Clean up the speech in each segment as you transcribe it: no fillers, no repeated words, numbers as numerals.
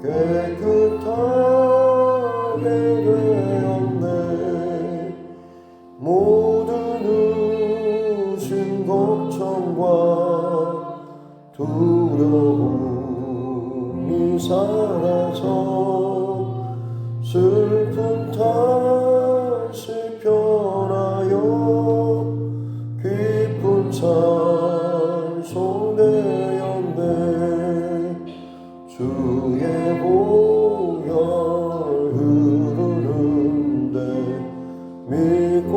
깨끗하게 되었네. 모든 의심 걱정과 두려움이 사라져 슬픔 다시 변하여 기쁜 찬송되었네. 주의 보혈 흐르는데 믿고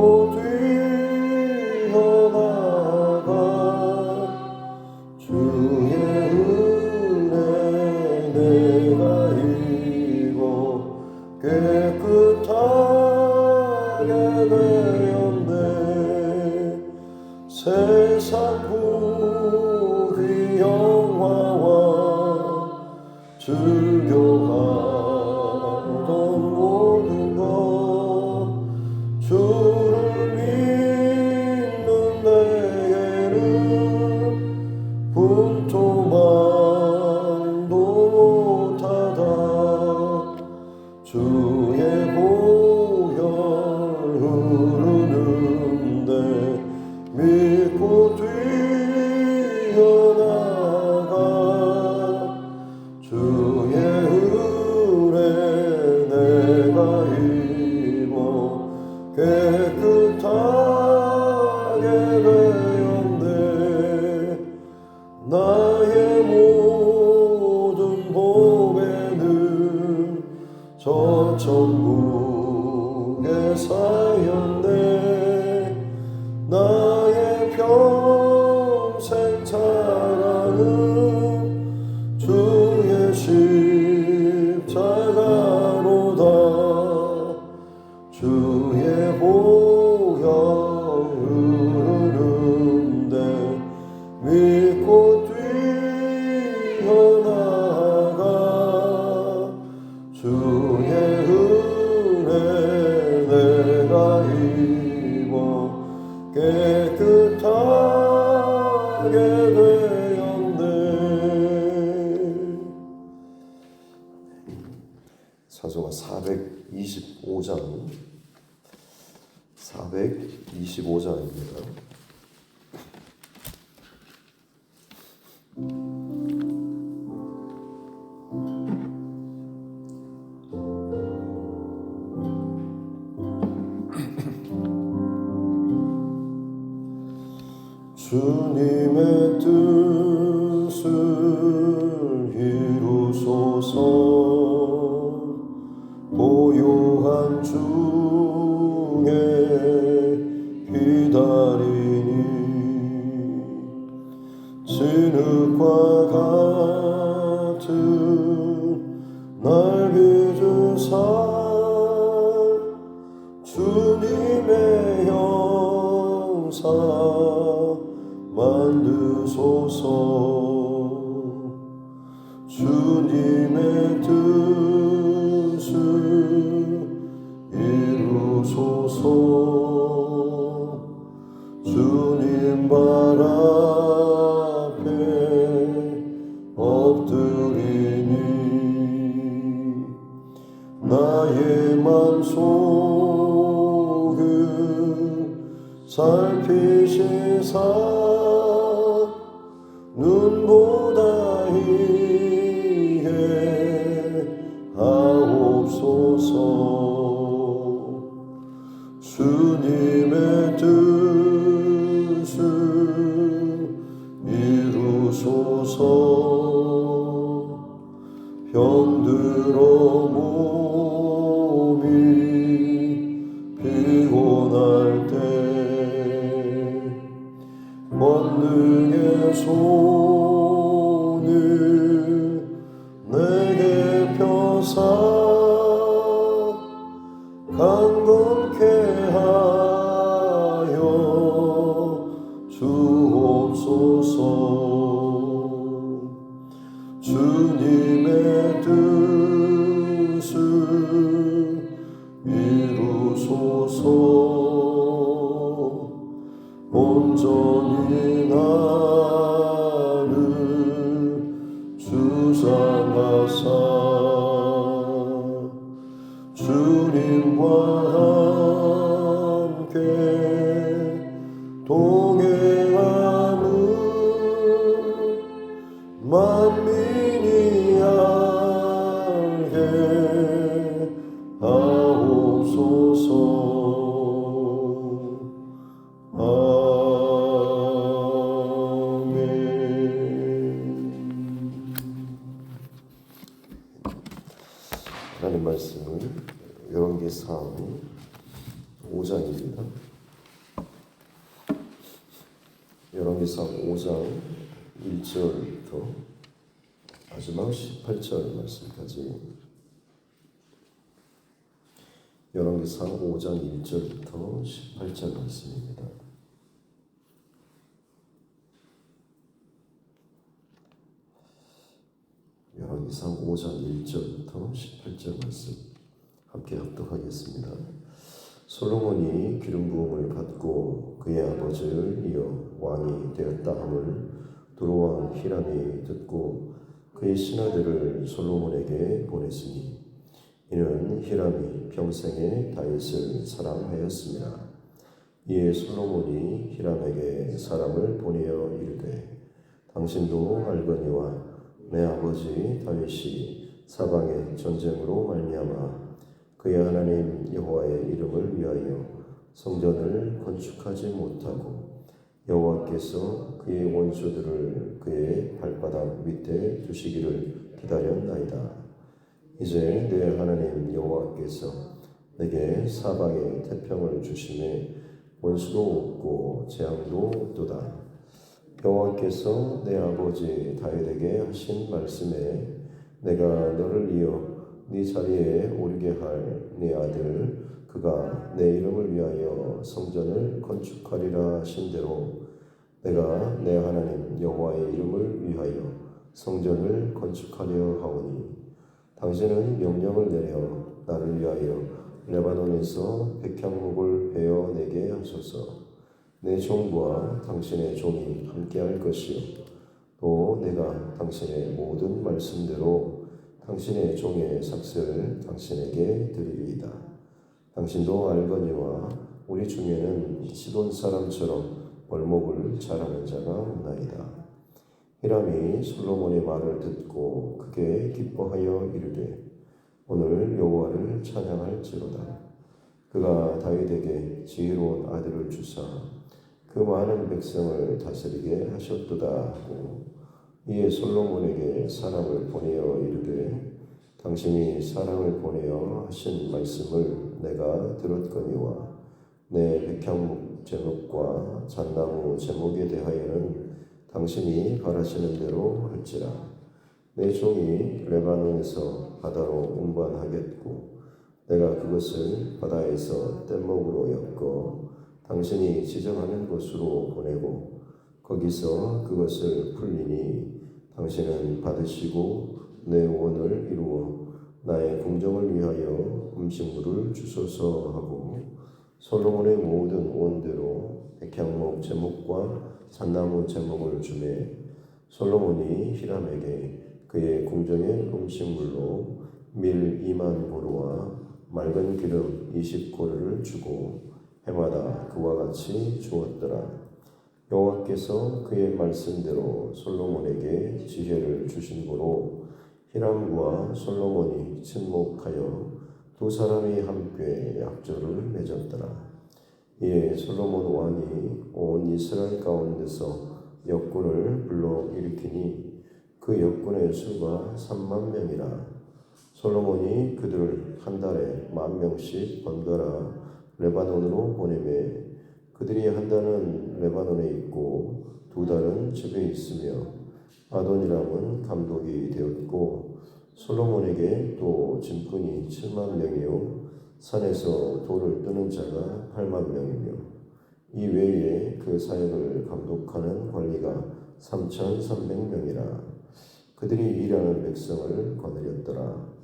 뛰어나가 주의 은혜 내가 입어 깨끗하게 되었네. 세상 부귀 영화와 즐겨가던 모든 것 주를 믿는 내게는 분토만도 못하다. 주의 보혈 흐르는데 믿고 뛰어나가 주의 은혜 내가 입어 깨끗하게 되었네. 나의 모든 보배는 저 천국에 쌓였네. 나의 평생 자랑은 주의 십자가로다. 주의 보혈 흐르는데 믿고 뛰어나가 주의 은혜 내가 입어 깨끗하게 되었네. 사도가 425장입니다. 주님의 뜻을 이루소서. 고요한 중에 기다리니 진흙과 같은 날 빚으사 주님의 형상 만드소서. 주님의 뜻을 이루소서. 주님 발 앞에 엎드리니 나의 맘속을 살피시사 눈보다 이해하옵소서. 주님의 뜻을 이루소서. 병들어 몸이 피곤할 때 권능의 손을 내게 펴사 강건케 하여 주옵소서. 주님의 뜻을 이루소서. 온전히 나를 주장하사 하나님 말씀은 열왕기상 5장입니다. 열왕기상 5장 1절부터 마지막 18절 말씀까지 열왕기상 5장 1절부터 18절 말씀입니다. 열왕기상 5장 1절부터 18절 말씀 함께 합독하겠습니다. 솔로몬이 기름 부음을 받고 그의 아버지를 이어 왕이 되었다 함을 두로왕 히람이 듣고 그의 신하들을 솔로몬에게 보냈으니 이는 히람이 평생에 다윗을 사랑하였습니다. 이에 솔로몬이 히람에게 사람을 보내어 이르되 당신도 알거니와 내 아버지 다윗이 사방의 전쟁으로 말미암아 그의 하나님 여호와의 이름을 위하여 성전을 건축하지 못하고 여호와께서 그의 원수들을 그의 발바닥 밑에 두시기를 기다렸나이다. 이제 내 하나님 여호와께서 내게 사방에 태평을 주심에 원수도 없고 재앙도 없도다. 여호와께서 내 아버지 다윗에게 하신 말씀에 내가 너를 이어 네 자리에 오르게 할 네 아들 그가 내 이름을 위하여 성전을 건축하리라 하신 대로 내가 내 하나님 여호와의 이름을 위하여 성전을 건축하려 하오니 당신은 명령을 내려 나를 위하여 레바논에서 백향목을 베어내게 하소서. 내 종과 당신의 종이 함께할 것이요 또 내가 당신의 모든 말씀대로 당신의 종의 삭슬을 당신에게 드리리이다. 당신도 알거니와 우리 중에는 시돈 사람처럼 벌목을 잘하는 자가 없나이다. 히람이 솔로몬의 말을 듣고 크게 기뻐하여 이르되 오늘 여호와를 찬양할지로다. 그가 다윗에게 지혜로운 아들을 주사 그 많은 백성을 다스리게 하셨도다 하고 이에 솔로몬에게 사람을 보내어 이르되 당신이 사람을 보내어 하신 말씀을 내가 들었거니와 내 백향목 제목과 잣나무 제목에 대하여는 당신이 바라시는 대로 할지라. 내 종이 레바논에서 바다로 운반하겠고 내가 그것을 바다에서 뗏목으로 엮어 당신이 지정하는 곳으로 보내고 거기서 그것을 풀리니 당신은 받으시고 내 원을 이루어 나의 궁정을 위하여 음식물을 주소서 하고 솔로몬의 모든 원대로 백향목 제목과 잣나무 제목을 주매 솔로몬이 히람에게 그의 궁정의 음식물로 밀 2만 고루와 맑은 기름 20고루를 주고 해마다 그와 같이 주었더라. 여호와께서 그의 말씀대로 솔로몬에게 지혜를 주신 고로 히람과 솔로몬이 친목하여 두 사람이 함께 약조를 맺었더라. 이에 솔로몬 왕이 온 이스라엘 가운데서 역군을 불러 일으키니 그 역군의 수가 3만 명이라. 솔로몬이 그들을 한 달에 10,000명씩 번갈아 레바논으로 보내매 그들이 한 달은 레바논에 있고 두 달은 집에 있으며 아도니람은 감독이 되었고 솔로몬에게 또 짐꾼이 7만 명이요 산에서 돌을 뜨는 자가 8만 명이며 이 외에 그 사역을 감독하는 관리가 3,300명이라. 그들이 일하는 백성을 거느렸더라.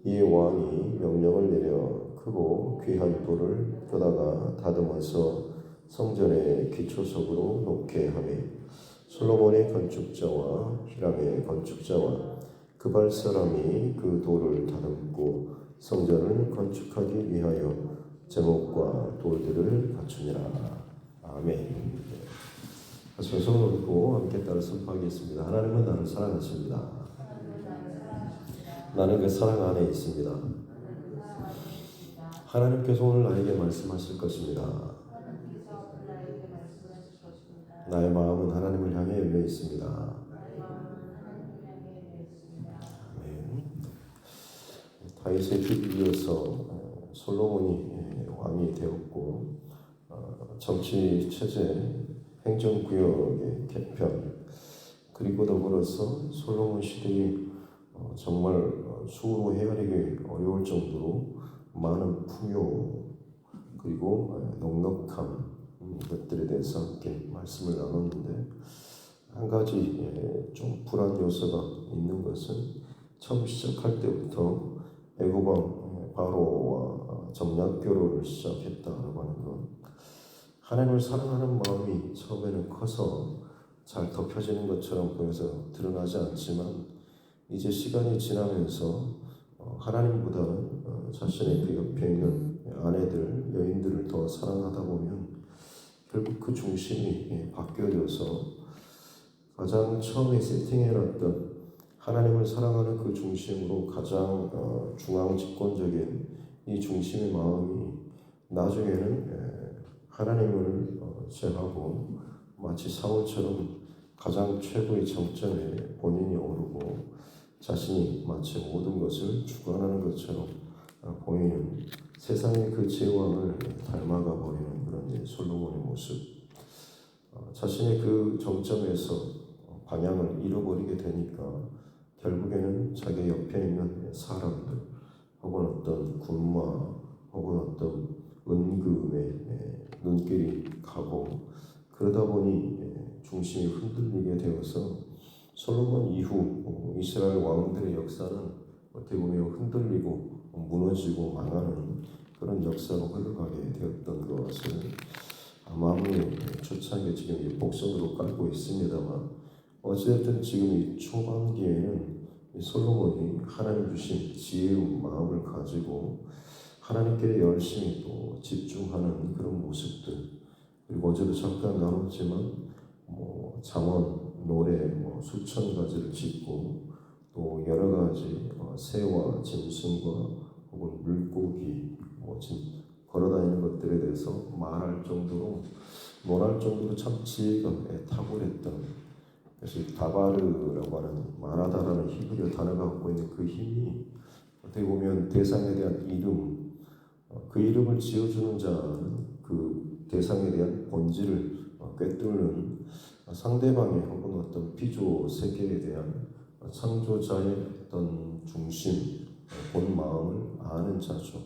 이 왕이 명령을 내려 크고 귀한 돌을 뼈다가 다듬어서 성전의 기초석으로 놓게 하며 솔로몬의 건축자와 히람의 건축자와 그발 사람이 그 돌을 다듬고 성전을 건축하기 위하여 제목과 돌들을 갖추니라. 아멘. 손을 놓고 함께 따라 선포하겠습니다. 하나님은 나를 사랑하십니다. 나는 그 사랑 안에 있습니다. 하나님께서 오늘 나에게 말씀하실 것입니다. 나의 마음은 하나님을 향해 열려 있습니다. 아멘. 다윗의 뒤를 이어서 솔로몬이 왕이 되었고 정치 체제, 행정구역의 개편, 그리고 더불어서 솔로몬 시대에 정말 수로 헤아리기 어려울 정도로 많은 풍요 그리고 넉넉함 것들에 대해서 함께 말씀을 나눴는데, 한 가지 좀 불안 요소가 있는 것은 처음 시작할 때부터 애고방 바로와 점략 교류를 시작했다라고 하는 것. 하나님을 사랑하는 마음이 처음에는 커서 잘 덮여지는 것처럼 보여서 드러나지 않지만, 이제 시간이 지나면서 하나님보다는 자신의 그 옆에 있는 아내들, 여인들을 더 사랑하다 보면 결국 그 중심이 바뀌어져서 가장 처음에 세팅해놨던 하나님을 사랑하는 그 중심으로 가장 중앙 집권적인 이 중심의 마음이 나중에는 하나님을 제하고 마치 사울처럼 가장 최고의 정점에 본인이 오르고 자신이 마치 모든 것을 주관하는 것처럼 보이는 세상의 그 제왕을 닮아가 버리는 그런 솔로몬의 모습. 자신의 그 정점에서 방향을 잃어버리게 되니까 결국에는 자기 옆에 있는 사람들 혹은 어떤 군마 혹은 어떤 은금에 눈길이 가고, 그러다 보니 중심이 흔들리게 되어서 솔로몬 이후 이스라엘 왕들의 역사는 어떻게 보면 흔들리고 무너지고 망하는 그런 역사로 흘러가게 되었던 것을 마무리 초창기에 지금 복선으로 깔고 있습니다만, 어쨌든 지금 이 초반기에는 이 솔로몬이 하나님 주신 지혜의 마음을 가지고 하나님께 열심히 또 집중하는 그런 모습들, 그리고 어제도 잠깐 나눴지만 잠언, 노래 수천 가지를 짓고 또 여러 가지 새와 짐승과 혹은 물고기 걸어다니는 것들에 대해서 말할 정도로 논할 정도로 참 지혜가 탁월했던, 그래서 다바르라고 하는 말하다라는 히브리어 단어가 갖고 있는 그 힘이 어떻게 보면 대상에 대한 이름, 그 이름을 지어주는 자는 그 대상에 대한 본질을 꿰뚫는 상대방의 혹은 어떤 피조 세계에 대한 창조자의 어떤 중심, 본 마음을 아는 자죠.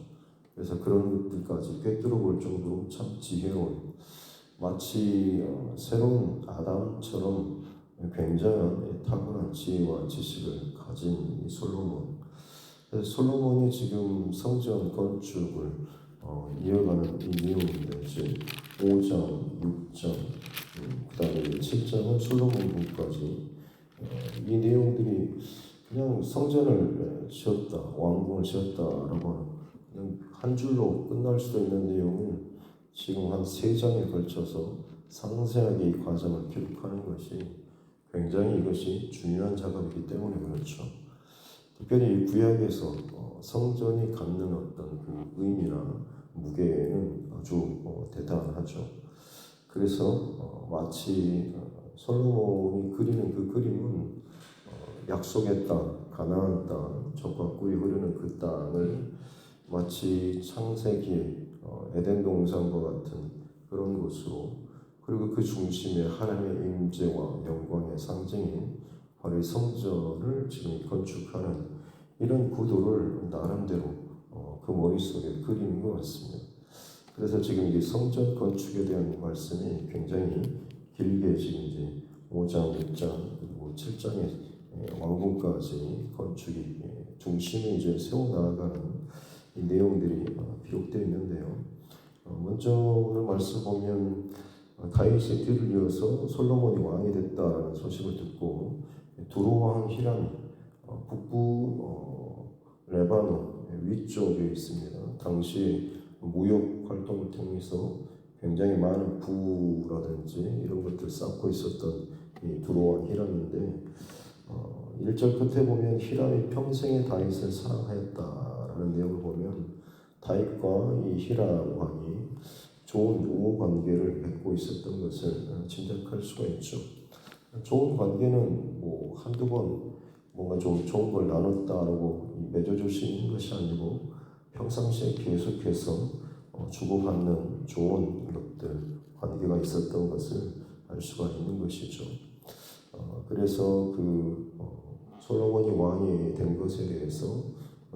그래서 그런 것들까지 꿰뚫어 볼 정도로 참 지혜로운, 마치 새로운 아담처럼 굉장한 탁월한 지혜와 지식을 가진 이 솔로몬. 솔로몬이 지금 성전 건축을 이어가는 이 내용인데, 이제 5장, 6장, 그 다음에 7장은 솔로몬까지 이 내용들이 그냥 성전을 지었다, 왕궁을 지었다라고 하는 그냥 한 줄로 끝날 수도 있는 내용을 지금 한 3장에 걸쳐서 상세하게 이 과정을 기록하는 것이 굉장히 이것이 중요한 작업이기 때문에 그렇죠. 특별히 구약에서 성전이 갖는 어떤 그 의미나 무게는 아주 대단하죠. 그래서 마치 솔로몬이 그리는 그 그림은 약속의 땅, 가나안 땅, 젖과 꿀이 흐르는 그 땅을 마치 창세기의 에덴 동산과 같은 그런 곳으로, 그리고 그 중심에 하나님의 임재와 영광의 상징인 바로 이 성전을 지금 건축하는 이런 구도를 나름대로 그 머릿속에 그리는 것 같습니다. 그래서 지금 이 성전 건축에 대한 말씀이 굉장히 길게 지금 이제 5장, 6장 그리고 7장의 왕궁까지 건축이 중심에 이제 세워 나아가는 이 내용들이 기록되어 있는데요. 먼저 오늘 말씀 보면 다윗의 뒤를 이어서 솔로몬이 왕이 됐다라는 소식을 듣고 두로 왕 히람이 북부 레바논 위쪽에 있습니다. 당시 무역 활동을 통해서 굉장히 많은 부라든지 이런 것들 쌓고 있었던 이 두로 왕 히람인데, 1절 끝에 보면 히람이 평생에 다윗을 사랑하였다라는 내용을 보면 다윗과 이 히람 왕이 좋은 우호 관계를 맺고 있었던 것을 짐작할 수가 있죠. 좋은 관계는 한두 번 뭔가 좀 좋은 걸 나눴다라고 맺어질 던져주시는 것이 아니고 평상시에 계속해서 주고받는 좋은 것들, 관계가 있었던 것을 알 수가 있는 것이죠. 그래서 솔로몬이 왕이 된 것에 대해서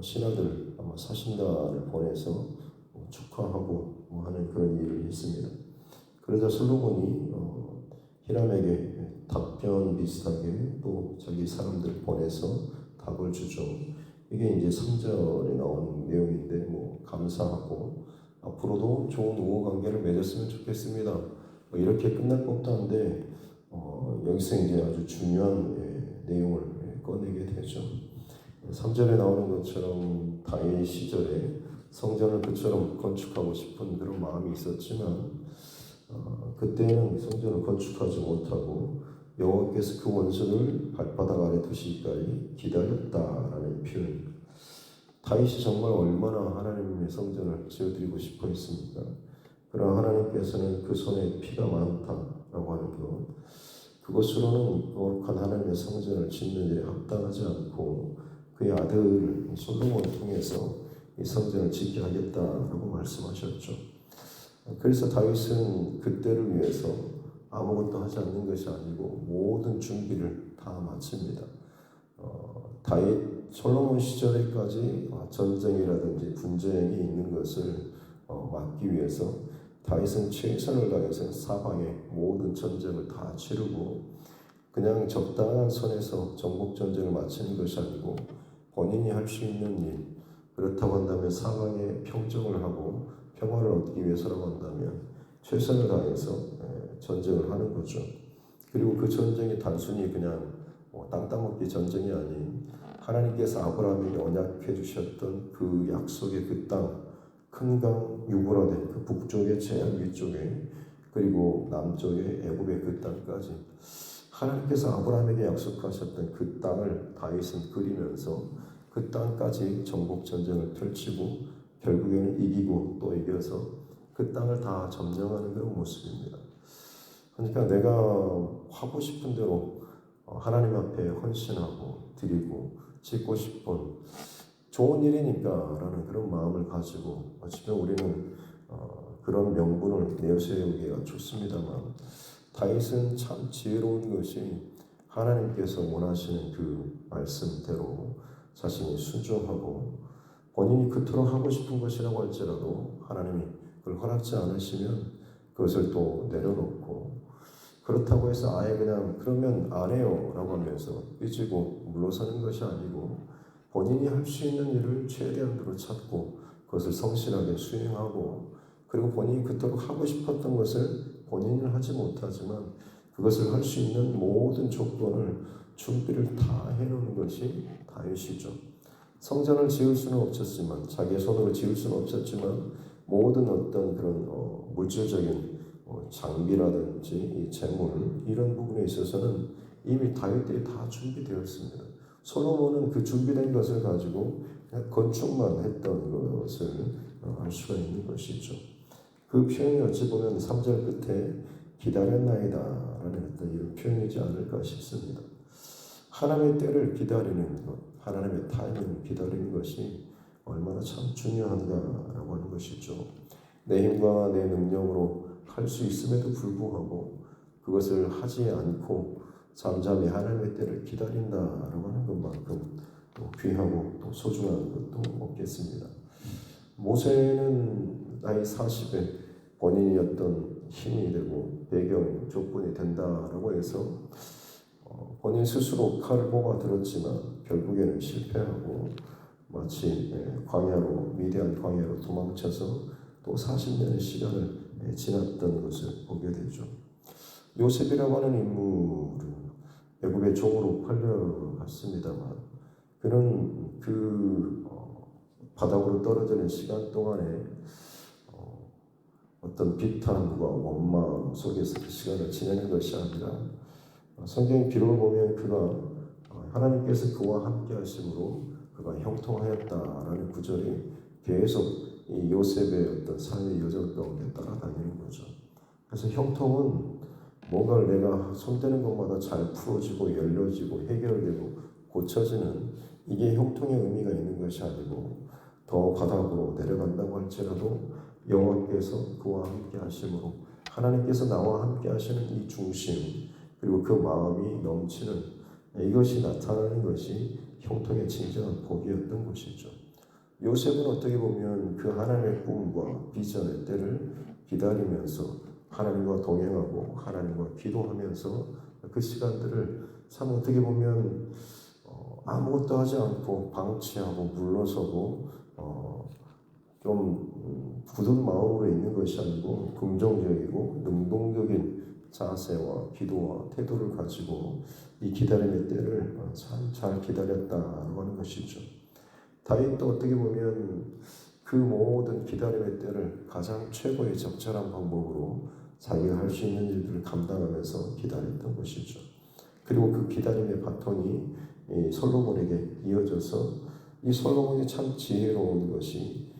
신하들 아마 사신단을 보내서 축하하고 하는 그런 일을 했습니다. 그러자 솔로몬이 히람에게 답변 비슷하게 또 자기 사람들 보내서 답을 주죠. 이게 이제 3절에 나온 내용인데 감사하고 앞으로도 좋은 우호 관계를 맺었으면 좋겠습니다. 이렇게 끝날 법도 한데 여기서 이제 아주 중요한 내용을 꺼내게 되죠. 3절에 나오는 것처럼 다윗 시절에 성전을 그처럼 건축하고 싶은 그런 마음이 있었지만 그때는 성전을 건축하지 못하고 여호와께서 그 원수를 발바닥 아래 두시기까지 기다렸다라는 표현. 다윗이 정말 얼마나 하나님의 성전을 지어드리고 싶어 했습니까? 그러나 하나님께서는 그 손에 피가 많다라고 하는 것, 그것으로는 거룩한 하나님의 성전을 짓는 일에 합당하지 않고 그의 아들 솔로몬을 통해서 이 성전을 짓게 하겠다라고 말씀하셨죠. 그래서 다윗은 그때를 위해서 아무것도 하지 않는 것이 아니고 모든 준비를 다 마칩니다. 다윗 솔로몬 시절에까지 전쟁이라든지 분쟁이 있는 것을 막기 위해서 다윗은 최선을 다해서 사방의 모든 전쟁을 다 치르고 그냥 적당한 선에서 정복 전쟁을 마치는 것이 아니고 본인이 할 수 있는 일, 그렇다고 한다면 사방에 평정을 하고 평화를 얻기 위해서라고 한다면 최선을 다해서 전쟁을 하는 거죠. 그리고 그 전쟁이 단순히 그냥 땅 따먹기 전쟁이 아닌 하나님께서 아브라함에게 언약해 주셨던 그 약속의 그 땅, 큰 강 유브라데 그 북쪽의 제한 위쪽에 그리고 남쪽의 애굽의 그 땅까지 하나님께서 아브라함에게 약속하셨던 그 땅을 다윗은 그리면서 그 땅까지 정복 전쟁을 펼치고 결국에는 이기고 또 이겨서 그 땅을 다 점령하는 그런 모습입니다. 그러니까 내가 하고 싶은 대로 하나님 앞에 헌신하고 드리고 짓고 싶은 좋은 일이니까 라는 그런 마음을 가지고 어쩌면 우리는 그런 명분을 내세우기가 좋습니다만 다윗은 참 지혜로운 것이 하나님께서 원하시는 그 말씀대로 자신이 순종하고 본인이 그토록 하고 싶은 것이라고 할지라도 하나님이 그걸 허락지 않으시면 그것을 또 내려놓고 그렇다고 해서 아예 그냥 그러면 안 해요 라고 하면서 삐지고 물러서는 것이 아니고 본인이 할 수 있는 일을 최대한으로 찾고 그것을 성실하게 수행하고 그리고 본인이 그토록 하고 싶었던 것을 본인은 하지 못하지만 그것을 할 수 있는 모든 조건을 준비를 다 해놓은 것이 다윗이죠. 성전을 지을 수는 없었지만 자기의 손으로 지을 수는 없었지만 모든 어떤 그런 물질적인 장비라든지 이 재물 이런 부분에 있어서는 이미 다윗 때 다 준비되어 있습니다. 솔로몬은 그 준비된 것을 가지고 건축만 했던 것을 알 수가 있는 것이죠. 그 표현이 어찌 보면 3절 끝에 기다렸나이다 라는 어떤 이런 표현이지 않을까 싶습니다. 하나님의 때를 기다리는 것, 하나님의 타이밍을 기다리는 것이 얼마나 참 중요한가라고 하는 것이죠. 내 힘과 내 능력으로 할 수 있음에도 불구하고 그것을 하지 않고 잠잠히 하나님의 때를 기다린다라고 하는 것만큼 또 귀하고 또 소중한 것도 없겠습니다. 모세는 나이 40에 본인이 어떤 힘이 되고 배경 조건이 된다라고 해서 본인 스스로 칼을 뽑아 들었지만 결국에는 실패하고 마치 광야로 미디안 광야로 도망쳐서 또 40년의 시간을 지났던 것을 보게 되죠. 요셉이라고 하는 인물은 애굽의 종으로 팔려갔습니다만 그는 바닥으로 떨어지는 시간 동안에 어떤 비탄과 원망 속에서 그 시간을 지내는 것이 아니라 성경 기록을 보면 그가 하나님께서 그와 함께 하심으로 그가 형통하였다라는 구절이 계속 이 요셉의 어떤 삶의 여정 가운데 따라다니는 거죠. 그래서 형통은 뭔가를 내가 손대는 것마다 잘 풀어지고 열려지고 해결되고 고쳐지는 이게 형통의 의미가 있는 것이 아니고 더 바닥으로 내려간다고 할지라도 여호와께서 그와 함께 하심으로 하나님께서 나와 함께 하시는 이 중심 그리고 그 마음이 넘치는 이것이 나타나는 것이 형통의 진정한 복이었던 것이죠. 요셉은 어떻게 보면 그 하나님의 꿈과 비전의 때를 기다리면서 하나님과 동행하고 하나님과 기도하면서 그 시간들을 참 어떻게 보면 아무것도 하지 않고 방치하고 물러서고 좀 굳은 마음으로 있는 것이 아니고 긍정적이고 능동적인 자세와 기도와 태도를 가지고 이 기다림의 때를 참 잘 기다렸다고 하는 것이죠. 다윗도 어떻게 보면 그 모든 기다림의 때를 가장 최고의 적절한 방법으로 자기가 할 수 있는 일들을 감당하면서 기다렸던 것이죠. 그리고 그 기다림의 바톤이 솔로몬에게 이어져서 이 솔로몬이 참 지혜로운 것이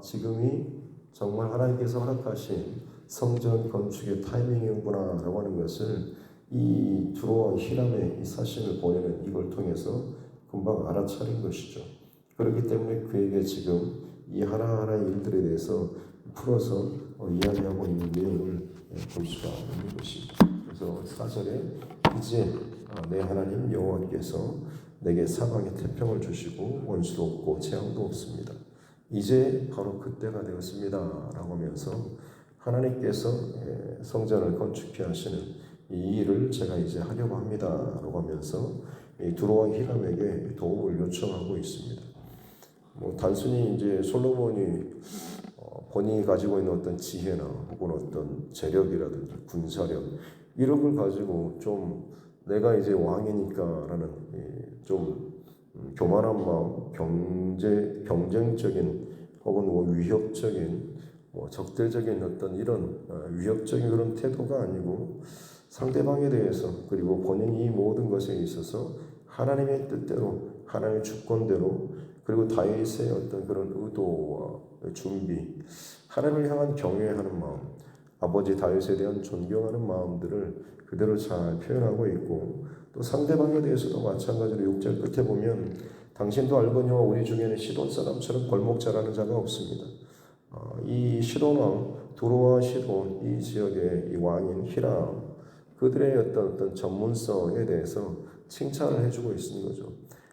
지금이 정말 하나님께서 허락하신 성전 건축의 타이밍이구나 라고 하는 것을 이 두로와 히람의 이 사신을 보내는 이걸 통해서 금방 알아차린 것이죠. 그렇기 때문에 그에게 지금 이 하나하나 일들에 대해서 풀어서 이야기하고 있는 내용을 볼 수가 있는 것이죠. 그래서 4절에 이제 내 하나님 여호와께서 내게 사방에 태평을 주시고 원수도 없고 재앙도 없습니다. 이제 바로 그때가 되었습니다 라고 하면서 하나님께서 성전을 건축해 하시는 이 일을 제가 이제 하려고 합니다 라고 하면서 두로와 히람에게 도움을 요청하고 있습니다. 단순히 이제 솔로몬이 본인이 가지고 있는 어떤 지혜나 혹은 어떤 재력이라든지 군사력 이런 걸 가지고 좀 내가 이제 왕이니까라는 좀 교만한 마음, 경쟁적인 혹은 위협적인 적대적인 어떤 이런 위협적인 그런 태도가 아니고 상대방에 대해서 그리고 본인이 이 모든 것에 있어서 하나님의 뜻대로 하나님의 주권대로 그리고 다윗의 어떤 그런 의도와 준비, 하나님을 향한 경외하는 마음, 아버지 다윗에 대한 존경하는 마음들을 그대로 잘 표현하고 있고 또 상대방에 대해서도 마찬가지로 6절 끝에 보면 당신도 알거니와 우리 중에는 시돈 사람처럼 골목 잘하는 자가 없습니다. 이 시돈 왕 두로와 시돈 이 지역의 이 왕인 히람 그들의 어떤 전문성에 대해서 칭찬을 해주고 있는 거죠.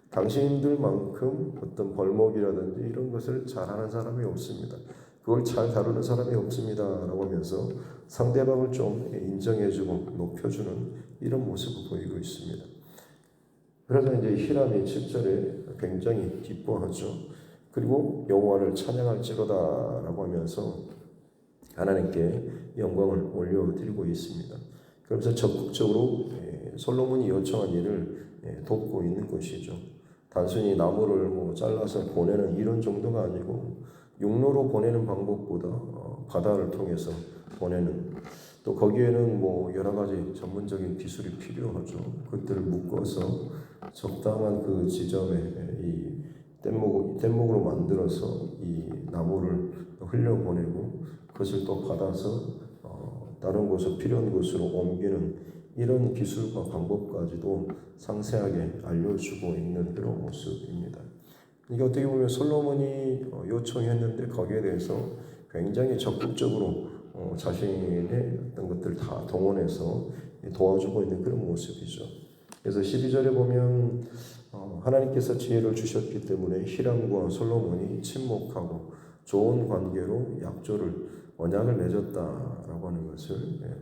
당신들만큼 어떤 벌목이라든지 이런 것을 잘하는 사람이 없습니다. 그걸 잘 다루는 사람이 없습니다 라고 하면서 상대방을 좀 인정해주고 높여주는 이런 모습을 보이고 있습니다. 그래서 이제 히람이 7절에 굉장히 기뻐하죠. 그리고 여호와를 찬양할지로다 라고 하면서 하나님께 영광을 올려드리고 있습니다. 그러면서 적극적으로 솔로몬이 요청한 일을 돕고 있는 것이죠. 단순히 나무를 잘라서 보내는 이런 정도가 아니고 육로로 보내는 방법보다 바다를 통해서 보내는 또 거기에는 여러 가지 전문적인 기술이 필요하죠. 그것들을 묶어서 적당한 그 지점에 이 뗏목으로 만들어서 이 나무를 흘려보내고 그것을 또 받아서 다른 곳으로 필요한 곳으로 옮기는 이런 기술과 방법까지도 상세하게 알려주고 있는 그런 모습입니다. 이게 어떻게 보면 솔로몬이 요청했는데 거기에 대해서 굉장히 적극적으로 자신의 어떤 것들을 다 동원해서 도와주고 있는 그런 모습이죠. 그래서 12절에 보면 하나님께서 지혜를 주셨기 때문에 히람과 솔로몬이 친목하고 좋은 관계로 언약을 맺었다라고 하는 것을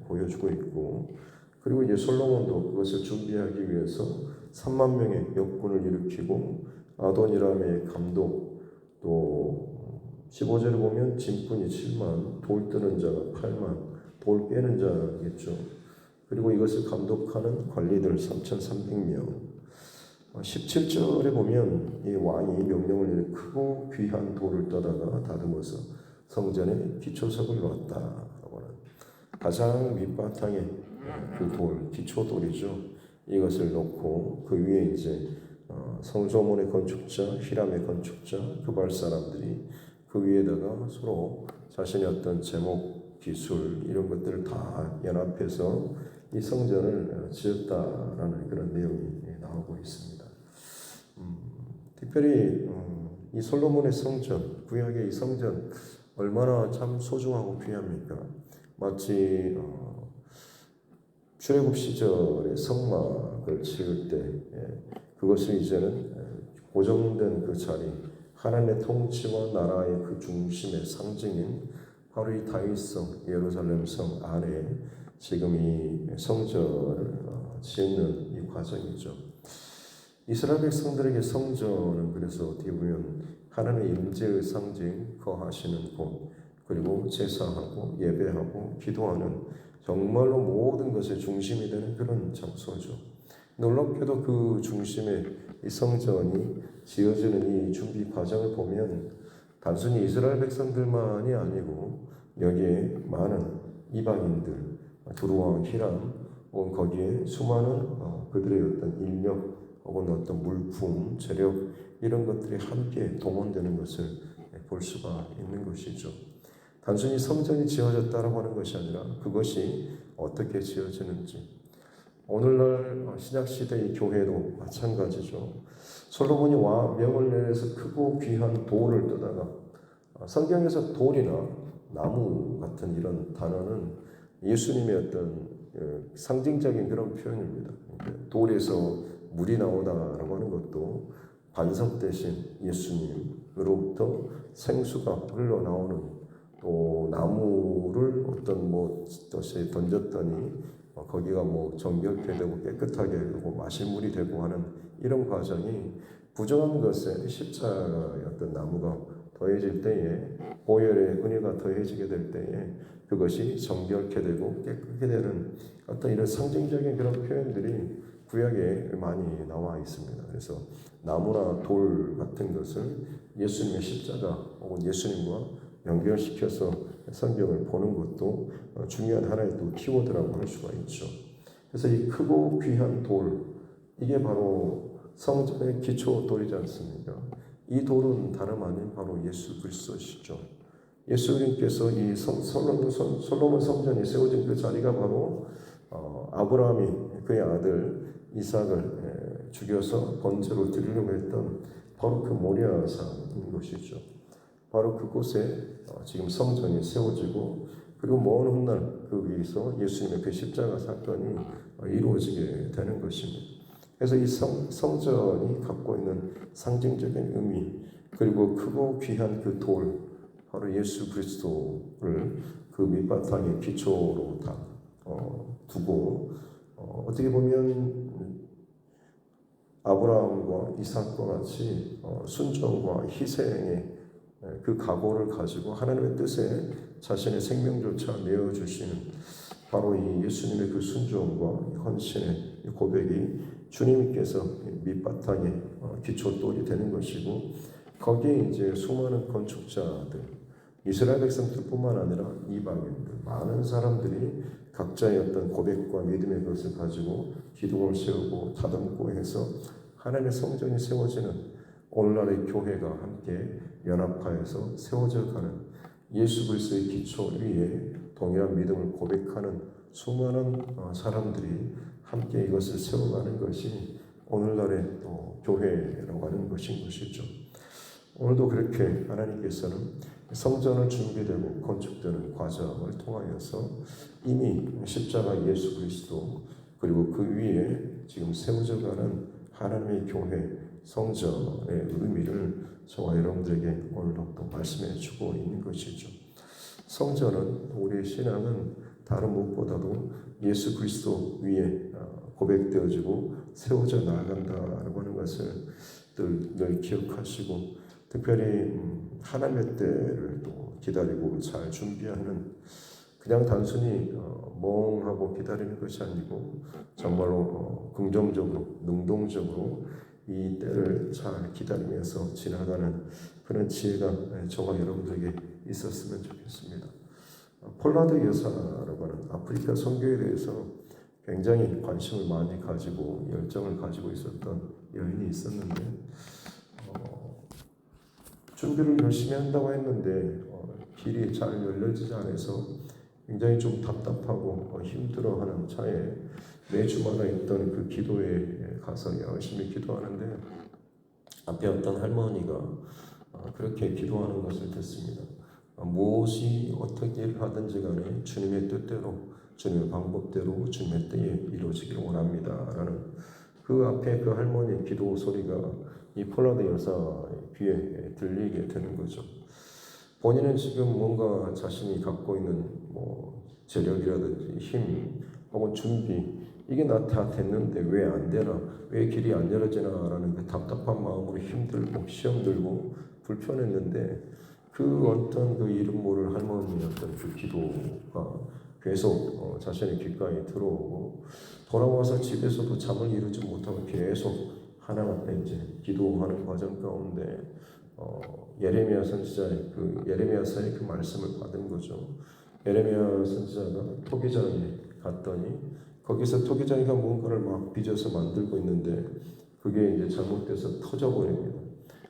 보여주고 있고 그리고 이제 솔로몬도 그것을 준비하기 위해서 3만 명의 역군을 일으키고 아도니람의 감독 또 15절에 보면 짐꾼이 7만 돌 뜨는 자가 8만 돌 깨는 자겠죠. 그리고 이것을 감독하는 관리들 3,300명 17절에 보면 이 왕이 명령을 내려 크고 귀한 돌을 떠다가 다듬어서 성전에 기초석을 놓았다라고 하는 가장 밑바탕에 그 돌, 기초돌이죠. 이것을 놓고 그 위에 이제 솔로몬의 건축자, 히람의 건축자, 그발 사람들이 그 위에다가 서로 자신의 어떤 제목, 기술 이런 것들을 다 연합해서 이 성전을 지었다라는 그런 내용이 나오고 있습니다. 특별히 이 솔로몬의 성전, 구약의 이 성전 얼마나 참 소중하고 귀합니까? 마치 출애굽 시절에 성막을 지을 때 그것을 이제는 고정된 그 자리, 하나님의 통치와 나라의 그 중심의 상징인 바로 이 다윗성 예루살렘 성 안에 지금 이 성전을 짓는 이 과정이죠. 이스라엘 백성들에게 성전은 그래서 어떻게 보면 하나님의 임재의 상징, 거하시는 곳, 그리고 제사하고 예배하고 기도하는 정말로 모든 것의 중심이 되는 그런 장소죠. 놀랍게도 그 중심에 이 성전이 지어지는 이 준비 과정을 보면 단순히 이스라엘 백성들만이 아니고 여기에 많은 이방인들, 두루와 히람, 거기에 수많은 그들의 어떤 인력 혹은 어떤 물품, 재력 이런 것들이 함께 동원되는 것을 볼 수가 있는 것이죠. 단순히 성전이 지어졌다라고 하는 것이 아니라 그것이 어떻게 지어지는지, 오늘날 신약시대의 교회도 마찬가지죠. 솔로몬이 명을 내려서 크고 귀한 돌을 뜨다가 성경에서 돌이나 나무 같은 이런 단어는 예수님의 어떤 상징적인 그런 표현입니다. 돌에서 물이 나오다라고 하는 것도 반석 대신 예수님으로부터 생수가 흘러나오는, 또 나무를 어떤 것에 던졌더니 거기가 정결케 되고 깨끗하게 되고 마실 물이 되고 하는 이런 과정이 부정한 것에 십자가의 어떤 나무가 더해질 때에, 보혈의 은혜가 더해지게 될 때에 그것이 정결케 되고 깨끗하게 되는 어떤 이런 상징적인 그런 표현들이 구약에 많이 나와 있습니다. 그래서 나무나 돌 같은 것을 예수님의 십자가 혹은 예수님과 연결시켜서 성경을 보는 것도 중요한 하나의 또 키워드라고 할 수가 있죠. 그래서 이 크고 귀한 돌, 이게 바로 성전의 기초 돌이지 않습니까? 이 돌은 다름 아닌 바로 예수 그리스도시죠. 예수님께서 이 솔로몬 성전이 세워진 그 자리가 바로 아브라함이 그의 아들 이삭을 죽여서 번제로 드리려고 했던 바로 그 모리아산인 것이죠. 바로 그곳에 지금 성전이 세워지고, 그리고 먼 훗날 그 위에서 예수님의 그 십자가 사건이 이루어지게 되는 것입니다. 그래서 이 성전이 갖고 있는 상징적인 의미, 그리고 크고 귀한 그 돌, 바로 예수 그리스도를 그 밑바탕의 기초로 다 두고, 어떻게 보면 아브라함과 이삭과 같이 순종과 희생의 그 각오를 가지고 하나님의 뜻에 자신의 생명조차 내어주시는 바로 이 예수님의 그 순종과 헌신의 고백이 주님께서 밑바탕의 기초돌이 되는 것이고, 거기에 이제 수많은 건축자들, 이스라엘 백성들뿐만 아니라 이방인들, 많은 사람들이 각자의 어떤 고백과 믿음의 것을 가지고 기둥을 세우고 다듬고 해서 하나님의 성전이 세워지는, 오늘날의 교회가 함께 연합하여서 세워져가는 예수 그리스도의 기초 위에 동일한 믿음을 고백하는 수많은 사람들이 함께 이것을 세워가는 것이 오늘날의 또 교회라고 하는 것인 것이죠. 오늘도 그렇게 하나님께서는 성전을 준비되고 건축되는 과정을 통하여서 이미 십자가 예수 그리스도, 그리고 그 위에 지금 세워져가는 하나님의 교회 성전의 의미를 저와 여러분들에게 오늘도 또 말씀해 주고 있는 것이죠. 성전은, 우리의 신앙은 다른 무엇보다도 예수 그리스도 위에 고백되어지고 세워져 나아간다라고 하는 것을 늘 기억하시고, 특별히 하나님의 때를 또 기다리고 잘 준비하는, 그냥 단순히 멍하고 기다리는 것이 아니고 정말로 긍정적으로, 능동적으로 이 때를 잘 기다리면서 지나가는 그런 지혜가 저와 여러분들에게 있었으면 좋겠습니다. 폴라드 여사라고 하는 아프리카 선교에 대해서 굉장히 관심을 많이 가지고 열정을 가지고 있었던 여인이 있었는데, 준비를 열심히 한다고 했는데 길이 잘 열려지지 않아서 굉장히 좀 답답하고 힘들어하는 차에 매주마다 있던 그 기도회에 가서 열심히 기도하는데, 앞에 어떤 할머니가 그렇게 기도하는 것을 듣습니다. 무엇이 어떻게 하든지 간에 주님의 뜻대로, 주님의 방법대로, 주님의 때에 이루어지기를 원합니다 라는 그 앞에 그 할머니의 기도 소리가 이 폴라드 여사의 귀에 들리게 되는 거죠. 본인은 지금 뭔가 자신이 갖고 있는 재력이라든지 힘 혹은 준비, 이게 다 됐는데 왜 안 되나, 왜 길이 안 열어지나 라는 그 답답한 마음으로 힘들고 시험 들고 불편했는데, 그 어떤 그 이름 모를 할머니의 어떤 그 기도가 계속 자신의 귓가에 들어오고, 돌아와서 집에서도 잠을 이루지 못하고 계속 하나님 앞에 이제 기도하는 과정 가운데 예레미야 선지자의 예레미야서의 그 말씀을 받은 거죠. 예레미야 선지자가 토기장에 갔더니 거기서 토기장이가 뭔가를 막 빚어서 만들고 있는데 그게 이제 잘못돼서 터져버립니다.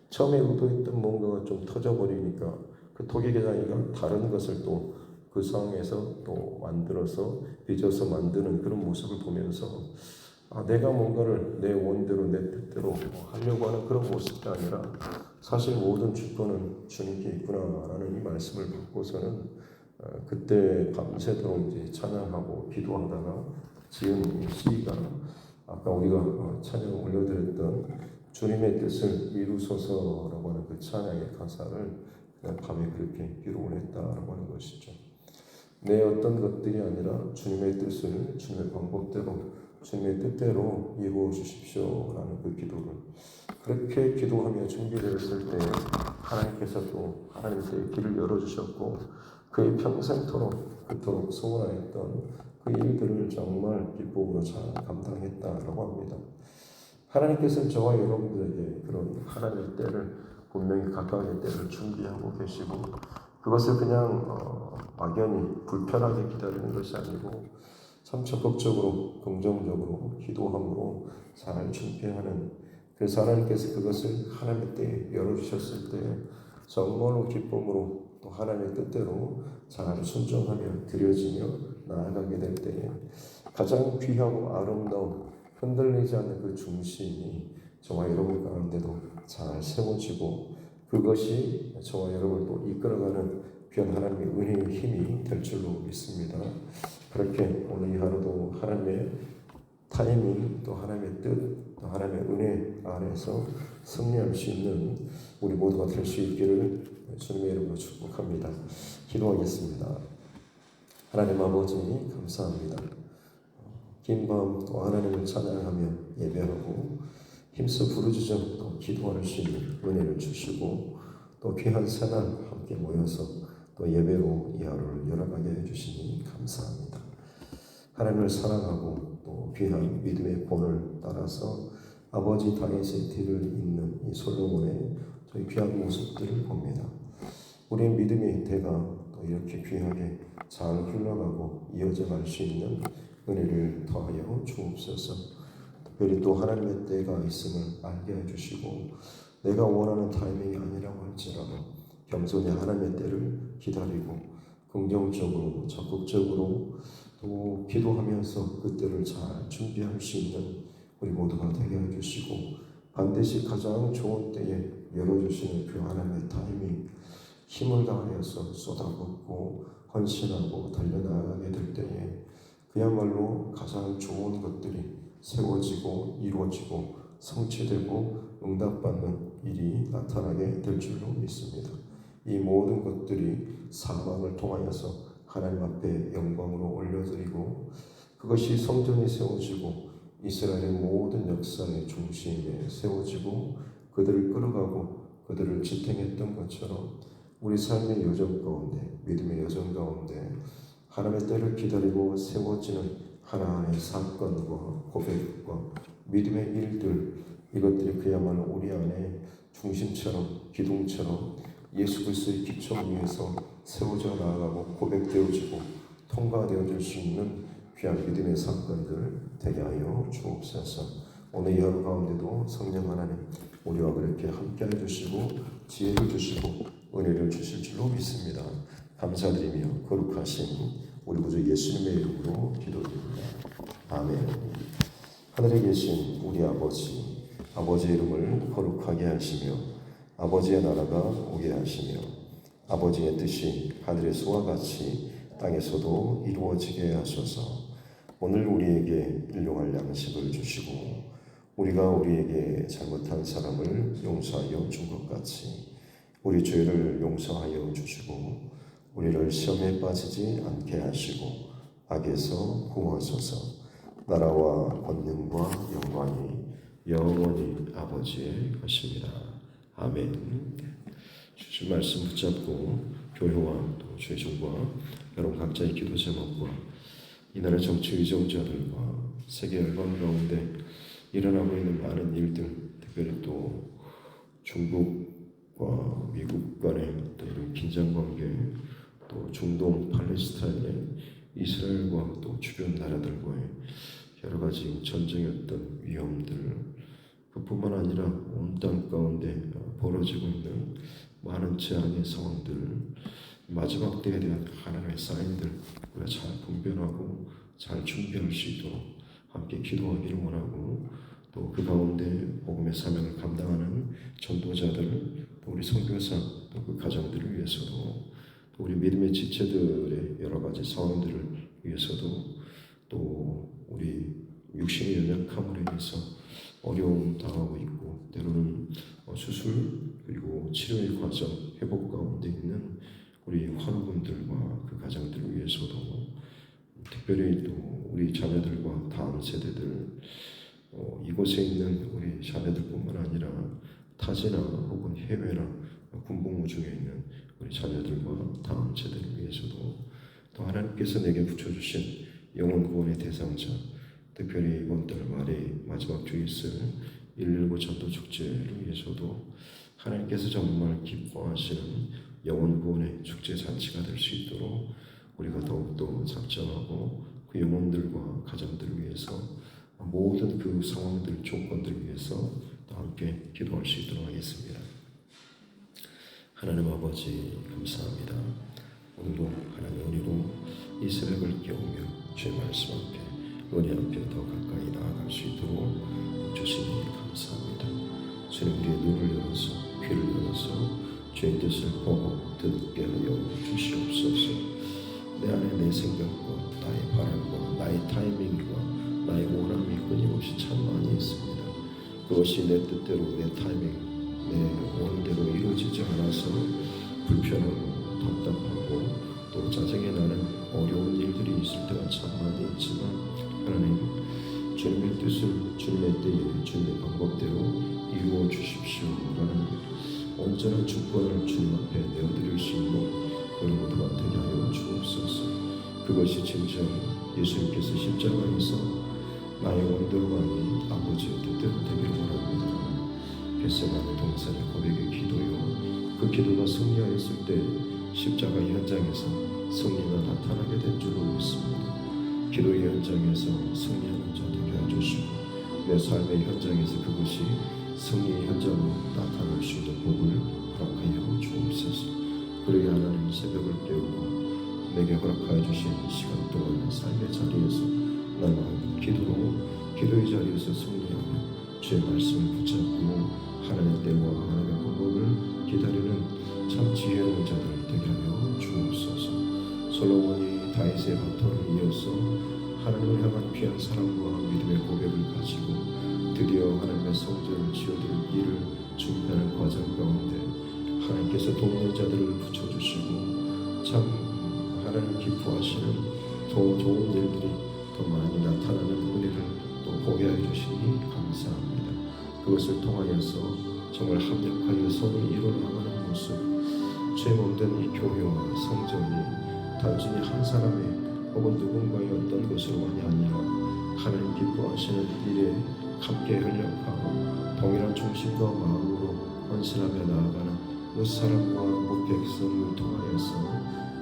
처음에 의도했던 뭔가가 좀 터져버리니까 그 토기장이가 다른 것을 또 그 상황에서 또 만들어서 빚어서 만드는 그런 모습을 보면서 내가 뭔가를 내 원대로 내 뜻대로 하려고 하는 그런 모습이 아니라 사실 모든 주권은 주님께 있구나라는 이 말씀을 받고서는 그때 밤새도록 이제 찬양하고 기도하다가 지은 이 시가 아까 우리가 찬양 올려드렸던 주님의 뜻을 이루소서라고 하는 그 찬양의 가사를 그냥 밤에 그렇게 기록을 했다라고 하는 것이죠. 내 어떤 것들이 아니라 주님의 뜻을 주님의 방법대로 주님의 뜻대로 이루어 주십시오라는 그 기도를 그렇게 기도하며 준비를 했을 때 하나님께서 또 하나님께 길을 열어주셨고 그의 평생토록 그토록 소원하였던 그 일들을 정말 기쁨으로 잘 감당했다라고 합니다. 하나님께서는 저와 여러분들에게 그런 하나님의 때를 분명히 각각의 때를 준비하고 계시고 그것을 그냥 막연히 불편하게 기다리는 것이 아니고 참 적극적으로 긍정적으로 기도함으로 잘 준비하는, 그래서 하나님께서 그것을 하나님의 때에 열어주셨을 때 정말로 기쁨으로 또 하나님의 뜻대로 잘 순종하며 드려지며 나아가게 될 때에 가장 귀하고 아름다운 흔들리지 않는 그 중심이 저와 여러분 가운데도 잘 세워지고 그것이 저와 여러분을 또 이끌어가는 귀한 하나님의 은혜의 힘이 될 줄로 믿습니다. 그렇게 오늘 이 하루도 하나님의 타이밍, 또 하나님의 뜻, 또 하나님의 은혜 안에서 승리할 수 있는 우리 모두가 될 수 있기를 주님의 이름으로 축복합니다. 기도하겠습니다. 하나님 아버지 감사합니다. 긴 밤 또 하나님을 찬양하며 예배하고 힘써 부르짖어 또 기도할 수 있는 은혜를 주시고 또 귀한 새날 함께 모여서 또 예배로 이 하루를 열어가게 해주시니 감사합니다. 하나님을 사랑하고 또 귀한 믿음의 본을 따라서 아버지 다윗의 뒤를 잇는 이 솔로몬의 저희 귀한 모습들을 봅니다. 우리의 믿음의 대가 또 이렇게 귀하게 잘 흘러가고 이어져 갈 수 있는 은혜를 더하여 주옵소서. 특별히 또 하나님의 때가 있음을 알게 해주시고 내가 원하는 타이밍이 아니라고 할지라도 겸손히 하나님의 때를 기다리고 긍정적으로 적극적으로 또 기도하면서 그 때를 잘 준비할 수 있는 우리 모두가 되게 해주시고 반드시 가장 좋은 때에 열어주시는 그 하나님의 타이밍 힘을 다하여서 쏟아붓고 헌신하고 달려나가게 될 때에 그야말로 가장 좋은 것들이 세워지고 이루어지고 성취되고 응답받는 일이 나타나게 될 줄로 믿습니다. 이 모든 것들이 사망을 통하여서 하나님 앞에 영광으로 올려드리고 그것이 성전이 세워지고 이스라엘의 모든 역사의 중심에 세워지고 그들을 끌어가고 그들을 지탱했던 것처럼 우리 삶의 여정 가운데 믿음의 여정 가운데 하나님의 때를 기다리고 세워지는 하나님의 사건과 고백과 믿음의 일들 이것들이 그야말로 우리 안에 중심처럼 기둥처럼 예수 그리스도의 기초 위에서 세워져 나아가고 고백되어지고 통과되어질 수 있는 귀한 믿음의 사건들 되게 하여 주옵소서. 오늘 이 하루 가운데도 성령 하나님 우리와 그렇게 함께해 주시고 지혜를 주시고 은혜를 주실 줄로 믿습니다. 감사드리며 거룩하신 우리 구주 예수님의 이름으로 기도드립니다. 아멘. 하늘에 계신 우리 아버지 아버지의 이름을 거룩하게 하시며 아버지의 나라가 오게 하시며 아버지의 뜻이 하늘에서와 같이 땅에서도 이루어지게 하소서. 오늘 우리에게 일용할 양식을 주시고 우리가 우리에게 잘못한 사람을 용서하여 준 것 같이 우리 죄를 용서하여 주시고 우리를 시험에 빠지지 않게 하시고 악에서 구하소서. 나라와 권능과 영광이 영원히 아버지의 것입니다. 아멘. 주신 말씀 붙잡고 교회와 또 죄종과 여러분 각자의 기도 제목과 이 나라 정치 의정자들과 세계 열방 가운데 일어나고 있는 많은 일들, 특별히 또 중국과 미국 간의 또 이런 긴장 관계, 또 중동 팔레스타인의 이스라엘과 또 주변 나라들과의 여러 가지 전쟁이었던 위험들, 그뿐만 아니라 온 땅 가운데 벌어지고 있는 많은 재앙의 상황들, 마지막 때에 대한 하나님의 사인들 우리가 잘 분별하고 잘 준비할 수 있도록 함께 기도하기를 원하고, 또 그 가운데 복음의 사명을 감당하는 전도자들, 또 우리 선교사, 또 그 가정들을 위해서도, 또 우리 믿음의 지체들의 여러 가지 상황들을 위해서도, 또 우리 육신의 연약함으로 인해서 어려움 당하고 있고 때로는 수술 그리고 치료의 과정, 회복 가운데 있는 우리 환우분들과 그 가정들을 위해서도, 특별히 또 우리 자녀들과 다음 세대들, 이곳에 있는 우리 자녀들뿐만 아니라 타지나 혹은 해외나 군복무 중에 있는 우리 자녀들과 다음 세대를 위해서도, 또 하나님께서 내게 붙여주신 영혼 구원의 대상자, 특별히 이번 달 말에 마지막 주에 있을 119 전도 축제를 위해서도 하나님께서 정말 기뻐하시는 영혼 구원의 축제 잔치가 될 수 있도록 우리가 더욱더 작정하고 그 영혼들과 가정들을 위해서 모든 그 상황들, 조건들을 위해서 또 함께 기도할 수 있도록 하겠습니다. 하나님 아버지 감사합니다. 오늘도 하나님의 은혜로 이 새벽을 깨우며 주의 말씀 앞에 은혜 앞에 더 가까이 나아갈 수 있도록 주시니 감사합니다. 주님, 우리의 눈을 열어서 귀를 열어서 주의 뜻을 보고 듣게 하여 주시옵소서. 내 안에 내 생각과 나의 바람과 나의 타이밍과 나의 원함이 끊임없이 참 많이 있습니다. 그것이 내 뜻대로 내 타이밍, 내 원대로 이루어지지 않아서 불편하고 답답하고 또 짜증이 나는 어려운 일들이 있을 때가 참 많이 있지만, 하나님, 주님의 뜻을 주님의 때에 주님의 방법대로 이루어 주십시오 라는 온전한 주권을 주님 앞에 내어드릴 수 있는 우리 모두가 되게 하여 주옵소서. 그것이 진짜 예수님께서 십자가에서 나의 원대로가 아닌 아버지의 뜻대로 되기를 원합니다. 겟세마네 동산의 고백의 기도요, 그 기도가 승리하였을 때 십자가 현장에서 승리가 나타나게 된 줄로 믿습니다. 기도의 현장에서 승리하는 자 되게 해주시고 내 삶의 현장에서 그것이 승리의 현장으로 나타날 수 있는 복을 허락하여 주옵소서. 그러게 하나님, 새벽을 깨우고 내게 허락하여 주신 시간 동안 삶의 자리에서 나는 기도의 자리에서 승리하며 주의 말씀을 붙잡고 하나님의 때와 하나님의 방법을 기다리는 참 지혜로운 자들 되게 하여 주옵소서. 솔로몬이 다윗의 바톤을 이어서 하나님을 향한 귀한 사랑과 믿음의 고백을 가지고 드디어 하나님의 성전을 지어드릴 일을 준비하는 과정 가운데 하나님께서 돕는 자들을 붙여주시고 참 하나님 기뻐하시는 더 좋은 일들이 더 많이 나타나는 은혜를 또 보게 해주시니 감사합니다. 그것을 통하여서 정말 합력하여 선을 이루어나가는 모습, 죄 몸된 이 교회와 성전이 단순히 한 사람의 혹은 누군가의 어떤 것으로만이 아니라 하나님 기뻐하시는 일에 함께 협력하고 동일한 중심과 마음으로 헌신하며 나아가는 무 사람과 무 백성을 통하여서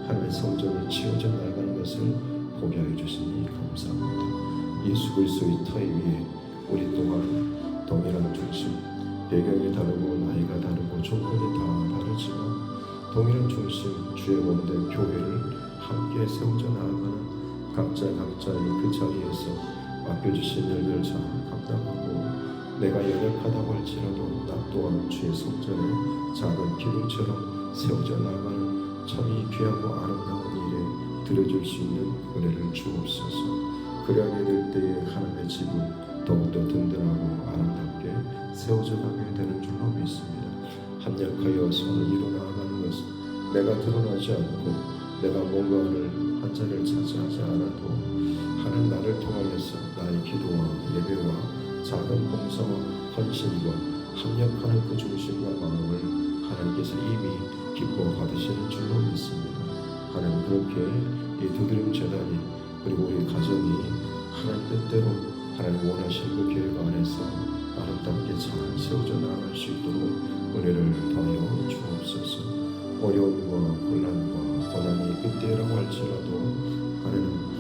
하나님의 성전을 지어져 나아가는 것을 보게 해주시니 감사합니다. 예수 그리스도의 터에 위에 우리 또한 동일한 중심, 배경이 다르고 나이가 다르고 조건이 다 다르지만 동일한 중심, 주의 몸된 교회를 함께 세워져 나아가는 각자의 그 자리에서 맡겨주신 일들을 잘 감당하고 내가 연약하다고 할지라도 나 또한 주의 성전에 작은 기둥처럼 세워져 나가는 참이 귀하고 아름다운 일에 드려줄 수 있는 은혜를 주옵소서. 그리하게 될 때에 하나님의 집은 더욱더 든든하고 아름답게 세워져 가게 되는 줄로 믿습니다. 합력하여 손을 이루어 나아가는 것은 내가 드러나지 않고 내가 뭔가를 한 자리를 차지하지 않아도 하나님 나를 통하여서 나의 기도와 예배와 작은 봉사와 헌신과 합력하는 그 중심과 마음을 하나님께서 이미 기뻐 받으시는 줄로 믿습니다. 하나님 그렇게 이 두드림 재단이 그리고 우리 가정이 하나님 뜻대로 하나님 원하시는 그 계획 안에서 아름답게 잘 세워져 나갈 수 있도록 은혜를 더하여 주옵소서. 어려움과 곤란과 고난이 그때라고 할지라도 하나님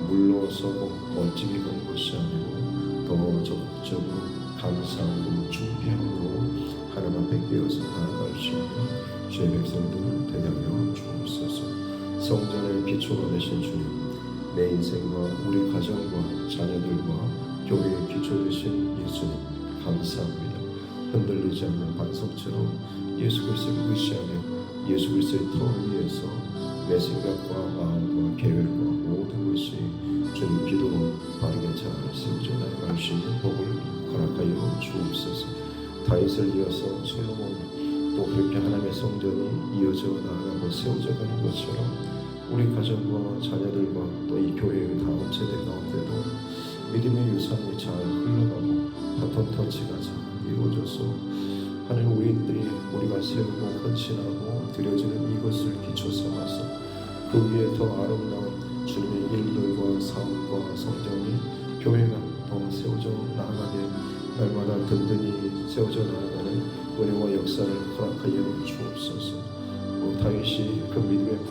물러서고 멀찍이 가는 것이 아니고 더 적극적으로 감사하고 준비함으로 하나님 앞에 깨어서 나아갈 수 있는 주의 백성들 되게 하여 주옵소서. 성전의 기초가 되신 주님, 내 인생과 우리 가정과 자녀들과 교회의 기초 되신 예수님 감사합니다. 흔들리지 않는 반석처럼 예수 그리스도를 의시하며 예수 그리스도의 터 위에서 내 생각과 마음과 계획과 모든 것이 주님 기도로 바르게 잘 세워져 나아갈 수 있는 복을 허락하여 주옵소서. 다윗을 이어서 솔로몬 또 그렇게 하나님의 성전이 이어져 나아가고 세워져 가는 것처럼 우리 가정과 자녀들과 또 이 교회의 다음 세대 가운데도 믿음의 유산이 잘 흘러가고 바톤 터치가 잘 이루어져서 하나님 우리가 세우고 헌신하고 드려지는 이것을 기초 삼아서 그 위에 더 아름다운 주님의 일들과 삶과 성전이 교회가 더 세워져 나아가게 날마다 든든히 세워져 나아가는 은혜와 역사를 허락하여 주옵소서. 다윗이 그 믿음의